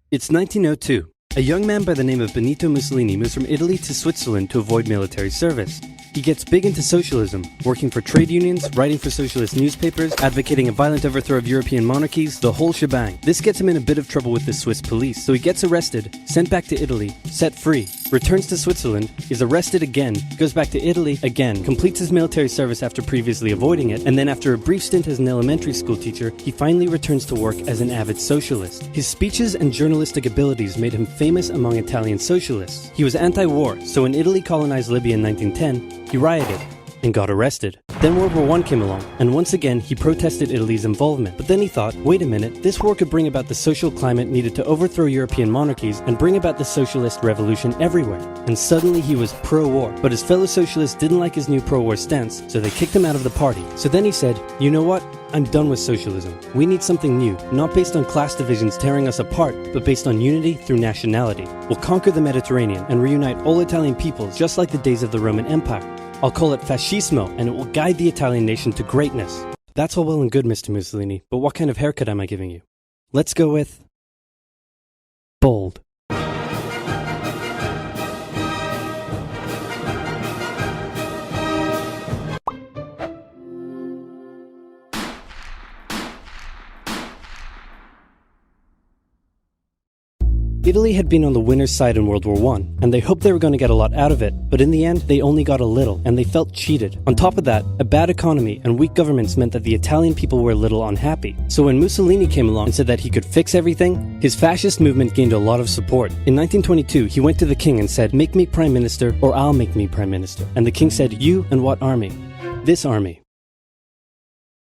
It's 1902. A young man by the name of Benito Mussolini moves from Italy to Switzerland to avoid military service. He gets big into socialism, working for trade unions, writing for socialist newspapers, advocating a violent overthrow of European monarchies, the whole shebang. This gets him in a bit of trouble with the Swiss police, so he gets arrested, sent back to Italy, set free, returns to Switzerland, is arrested again, goes back to Italy again, completes his military service after previously avoiding it, and then after a brief stint as an elementary school teacher, he finally returns to work as an avid socialist. His speeches and journalistic abilities made him famous among Italian socialists. He was anti-war, so when Italy colonized Libya in 1910, he rioted and got arrested. Then World War I came along, and once again he protested Italy's involvement. But then he thought, wait a minute, this war could bring about the social climate needed to overthrow European monarchies and bring about the socialist revolution everywhere. And suddenly he was pro-war. But his fellow socialists didn't like his new pro-war stance, so they kicked him out of the party. So then he said, you know what? I'm done with socialism. We need something new, not based on class divisions tearing us apart, but based on unity through nationality. We'll conquer the Mediterranean and reunite all Italian peoples just like the days of the Roman Empire. I'll call it fascismo, and it will guide the Italian nation to greatness. That's all well and good, Mr. Mussolini, but what kind of haircut am I giving you? Let's go with bold. Italy had been on the winner's side in World War I, and they hoped they were going to get a lot out of it, but in the end, they only got a little, and they felt cheated. On top of that, a bad economy and weak governments meant that the Italian people were a little unhappy. So when Mussolini came along and said that he could fix everything, his fascist movement gained a lot of support. In 1922, he went to the king and said, make me prime minister, or I'll make me prime minister. And the king said, you and what army? This army.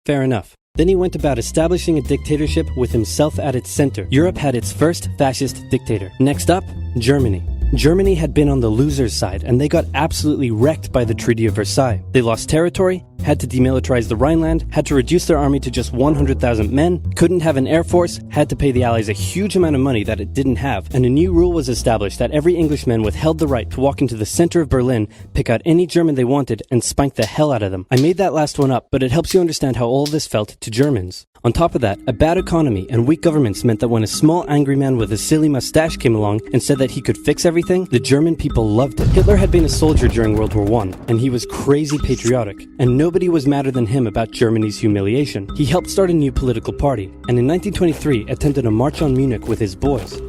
Fair enough. Then he went about establishing a dictatorship with himself at its center. Europe had its first fascist dictator. Next up, Germany. Germany had been on the loser's side, and they got absolutely wrecked by the Treaty of Versailles. They lost territory, had to demilitarize the Rhineland, had to reduce their army to just 100,000 men, couldn't have an air force, had to pay the Allies a huge amount of money that it didn't have, and a new rule was established that every Englishman withheld the right to walk into the center of Berlin, pick out any German they wanted, and spank the hell out of them. I made that last one up, but it helps you understand how all of this felt to Germans. On top of that, a bad economy and weak governments meant that when a small angry man with a silly mustache came along and said that he could fix everything, the German people loved it. Hitler had been a soldier during World War I, and he was crazy patriotic, and nobody was madder than him about Germany's humiliation. He helped start a new political party, and in 1923 attempted a march on Munich with his boys.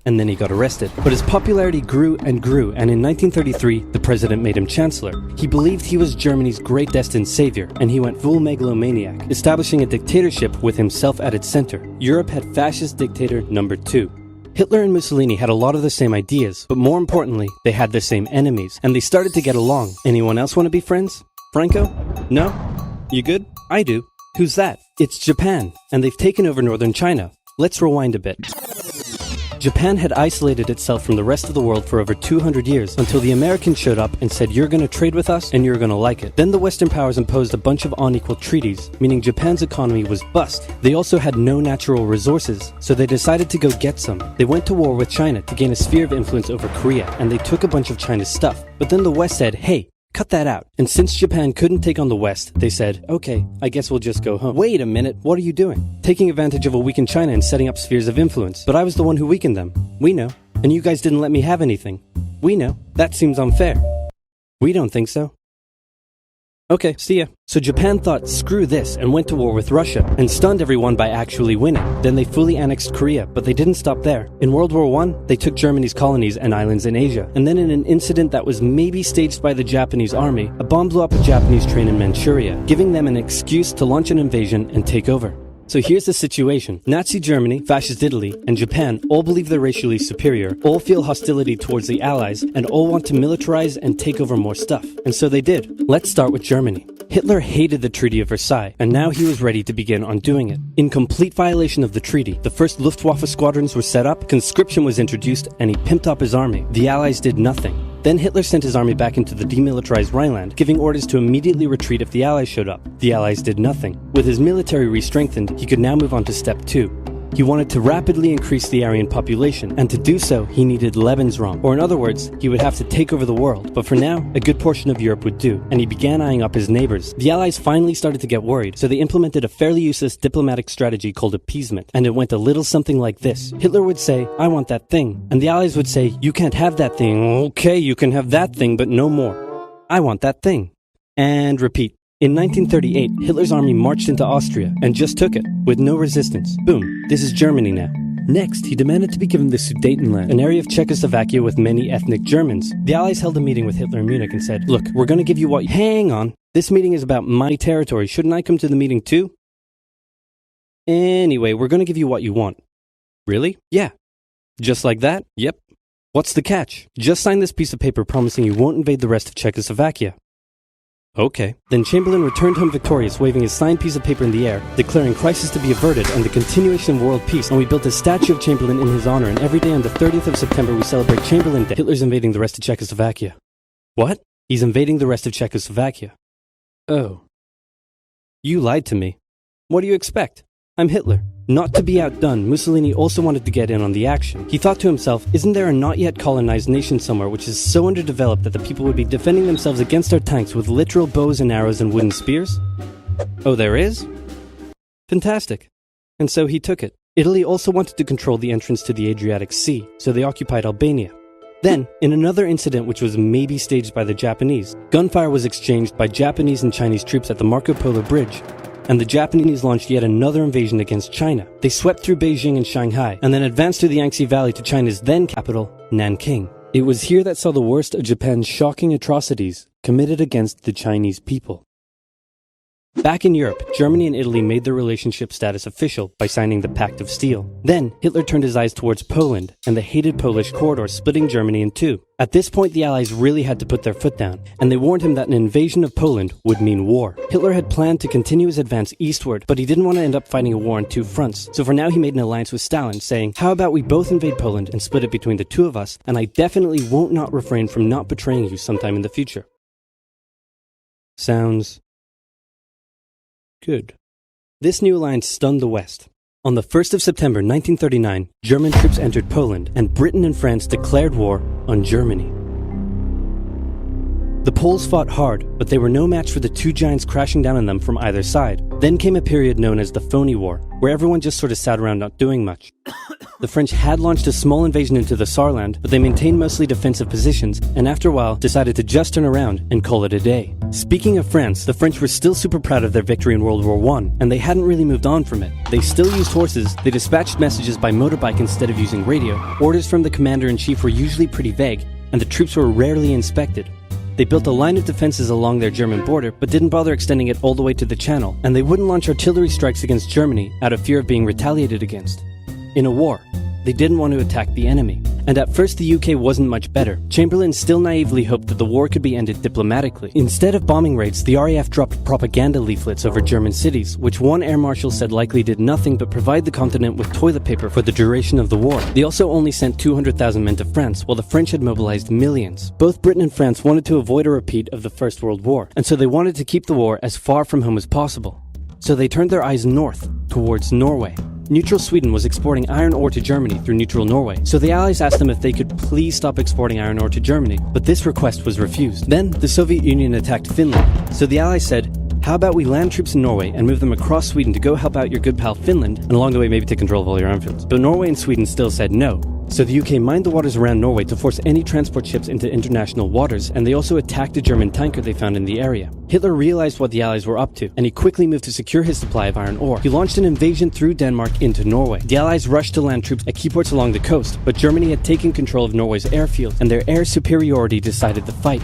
And then he got arrested. But his popularity grew, and in 1933, the president made him chancellor. He believed he was Germany's great destined savior, and he went full megalomaniac, establishing a dictatorship with himself at its center. Europe had fascist dictator number 2. Hitler and Mussolini had a lot of the same ideas, but more importantly, they had the same enemies, and they started to get along. Anyone else want to be friends? Franco? No? You good? I do. Who's that? It's Japan, and they've taken over northern China. Let's rewind a bit. Japan had isolated itself from the rest of the world for over 200 years until the Americans showed up and said, you're going to trade with us and you're going to like it. Then the Western powers imposed a bunch of unequal treaties, meaning Japan's economy was bust. They also had no natural resources, so they decided to go get some. They went to war with China to gain a sphere of influence over Korea, and they took a bunch of China's stuff. But then the West said, hey, cut that out. And since Japan couldn't take on the West, they said, okay, I guess we'll just go home. Wait a minute, what are you doing? Taking advantage of a weakened China and setting up spheres of influence. But I was the one who weakened them. We know. And you guys didn't let me have anything. We know. That seems unfair. We don't think so. Okay, see ya. So Japan thought, screw this, and went to war with Russia, and stunned everyone by actually winning. Then they fully annexed Korea, but they didn't stop there. In World War I, they took Germany's colonies and islands in Asia, and then in an incident that was maybe staged by the Japanese army, a bomb blew up a Japanese train in Manchuria, giving them an excuse to launch an invasion and take over. So here's the situation. Nazi Germany, Fascist Italy, and Japan all believe they're racially superior, all feel hostility towards the Allies, and all want to militarize and take over more stuff. And so they did. Let's start with Germany. Hitler hated the Treaty of Versailles, and now he was ready to begin undoing it. In complete violation of the treaty, the first Luftwaffe squadrons were set up, conscription was introduced, and he pimped up his army. The Allies did nothing. Then Hitler sent his army back into the demilitarized Rhineland, giving orders to immediately retreat if the Allies showed up. The Allies did nothing. With his military re-strengthened, he could now move on to step 2. He wanted to rapidly increase the Aryan population, and to do so, he needed Lebensraum, or in other words, he would have to take over the world. But for now, a good portion of Europe would do, and he began eyeing up his neighbors. The Allies finally started to get worried, so they implemented a fairly useless diplomatic strategy called appeasement, and it went a little something like this. Hitler would say, "I want that thing," and the Allies would say, "You can't have that thing." "Okay, you can have that thing, but no more." "I want that thing." And repeat. In 1938, Hitler's army marched into Austria and just took it, with no resistance. Boom, this is Germany now. Next, he demanded to be given the Sudetenland, an area of Czechoslovakia with many ethnic Germans. The Allies held a meeting with Hitler in Munich and said, "Look, we're going to give you what— Hang on, this meeting is about my territory. Shouldn't I come to the meeting too?" "Anyway, we're going to give you what you want." "Really?" "Yeah." "Just like that?" "Yep." "What's the catch?" "Just sign this piece of paper promising you won't invade the rest of Czechoslovakia." "Okay." Then Chamberlain returned home victorious, waving his signed piece of paper in the air, declaring crisis to be averted and the continuation of world peace, and we built a statue of Chamberlain in his honor, and every day on the 30th of September we celebrate Chamberlain Day. Hitler's invading the rest of Czechoslovakia. What? He's invading the rest of Czechoslovakia. Oh. You lied to me. What do you expect? I'm Hitler. Not to be outdone, Mussolini also wanted to get in on the action. He thought to himself, isn't there a not yet colonized nation somewhere which is so underdeveloped that the people would be defending themselves against our tanks with literal bows and arrows and wooden spears? Oh, there is? Fantastic. And so he took it. Italy also wanted to control the entrance to the Adriatic Sea, so they occupied Albania. Then, in another incident which was maybe staged by the Japanese, gunfire was exchanged by Japanese and Chinese troops at the Marco Polo Bridge, and the Japanese launched yet another invasion against China. They swept through Beijing and Shanghai, and then advanced through the Yangtze Valley to China's then capital, Nanking. It was here that saw the worst of Japan's shocking atrocities committed against the Chinese people. Back in Europe, Germany and Italy made their relationship status official by signing the Pact of Steel. Then, Hitler turned his eyes towards Poland and the hated Polish corridor, splitting Germany in two. At this point, the Allies really had to put their foot down, and they warned him that an invasion of Poland would mean war. Hitler had planned to continue his advance eastward, but he didn't want to end up fighting a war on two fronts. So for now, he made an alliance with Stalin, saying, "How about we both invade Poland and split it between the two of us, and I definitely won't not refrain from not betraying you sometime in the future." Sounds good. This new alliance stunned the West. On the 1st of September 1939, German troops entered Poland, and Britain and France declared war on Germany. The Poles fought hard, but they were no match for the two giants crashing down on them from either side. Then came a period known as the Phony War, where everyone just sort of sat around not doing much. The French had launched a small invasion into the Saarland, but they maintained mostly defensive positions, and after a while decided to just turn around and call it a day. Speaking of France, the French were still super proud of their victory in World War I, and they hadn't really moved on from it. They still used horses, they dispatched messages by motorbike instead of using radio, orders from the commander-in-chief were usually pretty vague, and the troops were rarely inspected. They built a line of defenses along their German border, but didn't bother extending it all the way to the Channel, and they wouldn't launch artillery strikes against Germany out of fear of being retaliated against. In a war, they didn't want to attack the enemy. And at first the UK wasn't much better. Chamberlain still naively hoped that the war could be ended diplomatically. Instead of bombing raids, the RAF dropped propaganda leaflets over German cities, which one air marshal said likely did nothing but provide the continent with toilet paper for the duration of the war. They also only sent 200,000 men to France, while the French had mobilized millions. Both Britain and France wanted to avoid a repeat of the First World War, and so they wanted to keep the war as far from home as possible. So they turned their eyes north, towards Norway. Neutral Sweden was exporting iron ore to Germany through neutral Norway, so the Allies asked them if they could please stop exporting iron ore to Germany, but this request was refused. Then, the Soviet Union attacked Finland, so the Allies said, how about we land troops in Norway and move them across Sweden to go help out your good pal Finland, and along the way maybe take control of all your armfields. But Norway and Sweden still said no. So the UK mined the waters around Norway to force any transport ships into international waters, and they also attacked a German tanker they found in the area. Hitler realized what the Allies were up to, and he quickly moved to secure his supply of iron ore. He launched an invasion through Denmark into Norway. The Allies rushed to land troops at key ports along the coast, but Germany had taken control of Norway's airfield, and their air superiority decided the fight.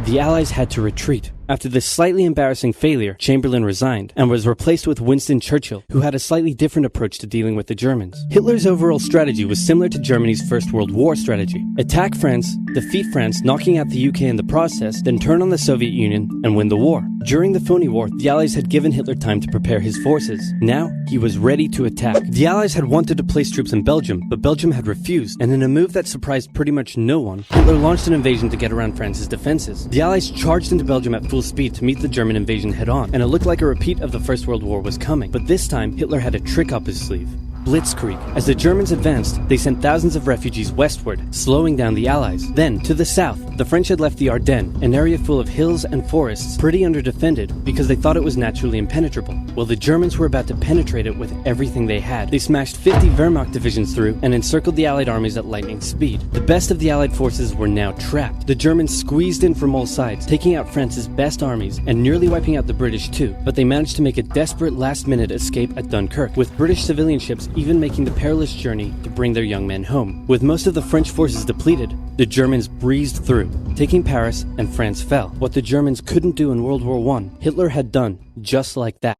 The Allies had to retreat. After this slightly embarrassing failure, Chamberlain resigned and was replaced with Winston Churchill, who had a slightly different approach to dealing with the Germans. Hitler's overall strategy was similar to Germany's First World War strategy. Attack France, defeat France, knocking out the UK in the process, then turn on the Soviet Union and win the war. During the Phony War, the Allies had given Hitler time to prepare his forces. Now, he was ready to attack. The Allies had wanted to place troops in Belgium, but Belgium had refused, and in a move that surprised pretty much no one, Hitler launched an invasion to get around France's defenses. The Allies charged into Belgium at full speed to meet the German invasion head-on, and it looked like a repeat of the First World War was coming. But this time, Hitler had a trick up his sleeve. blitzkrieg. As the Germans advanced, they sent thousands of refugees westward, slowing down the Allies. Then, to the south, the French had left the Ardennes, an area full of hills and forests, pretty underdefended because they thought it was naturally impenetrable. Well, the Germans were about to penetrate it with everything they had. They smashed 50 Wehrmacht divisions through and encircled the Allied armies at lightning speed. The best of the Allied forces were now trapped. The Germans squeezed in from all sides, taking out France's best armies and nearly wiping out the British too, but they managed to make a desperate last-minute escape at Dunkirk, with British civilian ships even making the perilous journey to bring their young men home. With most of the French forces depleted, the Germans breezed through, taking Paris, and France fell. What the Germans couldn't do in World War I, Hitler had done just like that.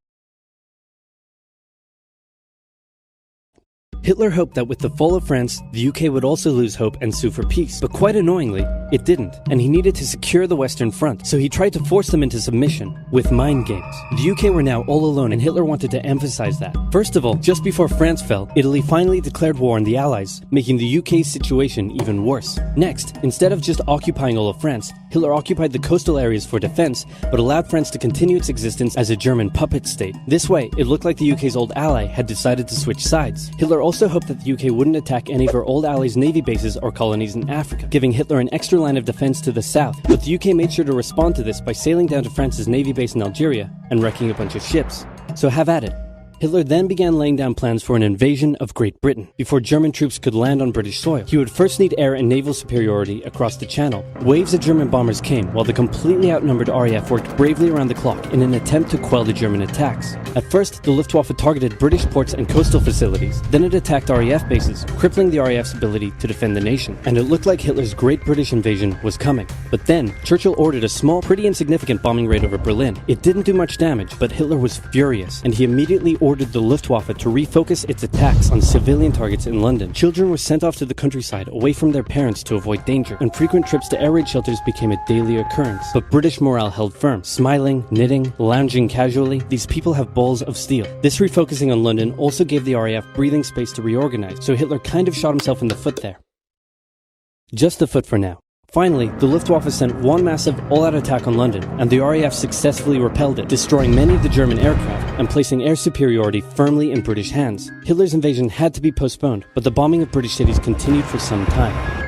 Hitler hoped that with the fall of France, the UK would also lose hope and sue for peace. But quite annoyingly, it didn't, and he needed to secure the Western Front, so he tried to force them into submission with mind games. The UK were now all alone, and Hitler wanted to emphasize that. First of all, just before France fell, Italy finally declared war on the Allies, making the UK's situation even worse. Next, instead of just occupying all of France, Hitler occupied the coastal areas for defense, but allowed France to continue its existence as a German puppet state. This way, it looked like the UK's old ally had decided to switch sides. Hitler also hoped that the UK wouldn't attack any of her old allies' navy bases or colonies in Africa, giving Hitler an extra line of defense to the south. But the UK made sure to respond to this by sailing down to France's navy base in Algeria and wrecking a bunch of ships. So have at it. Hitler then began laying down plans for an invasion of Great Britain. Before German troops could land on British soil, he would first need air and naval superiority across the Channel. Waves of German bombers came, while the completely outnumbered RAF worked bravely around the clock in an attempt to quell the German attacks. At first, the Luftwaffe targeted British ports and coastal facilities. Then it attacked RAF bases, crippling the RAF's ability to defend the nation. And it looked like Hitler's Great British invasion was coming. But then, Churchill ordered a small, pretty insignificant bombing raid over Berlin. It didn't do much damage, but Hitler was furious, and he immediately ordered the Luftwaffe to refocus its attacks on civilian targets in London. Children were sent off to the countryside away from their parents to avoid danger, and frequent trips to air raid shelters became a daily occurrence. But British morale held firm. Smiling, knitting, lounging casually, these people have balls of steel. This refocusing on London also gave the RAF breathing space to reorganize, so Hitler kind of shot himself in the foot there. Just the foot for now. Finally, the Luftwaffe sent one massive all-out attack on London, and the RAF successfully repelled it, destroying many of the German aircraft and placing air superiority firmly in British hands. Hitler's invasion had to be postponed, but the bombing of British cities continued for some time.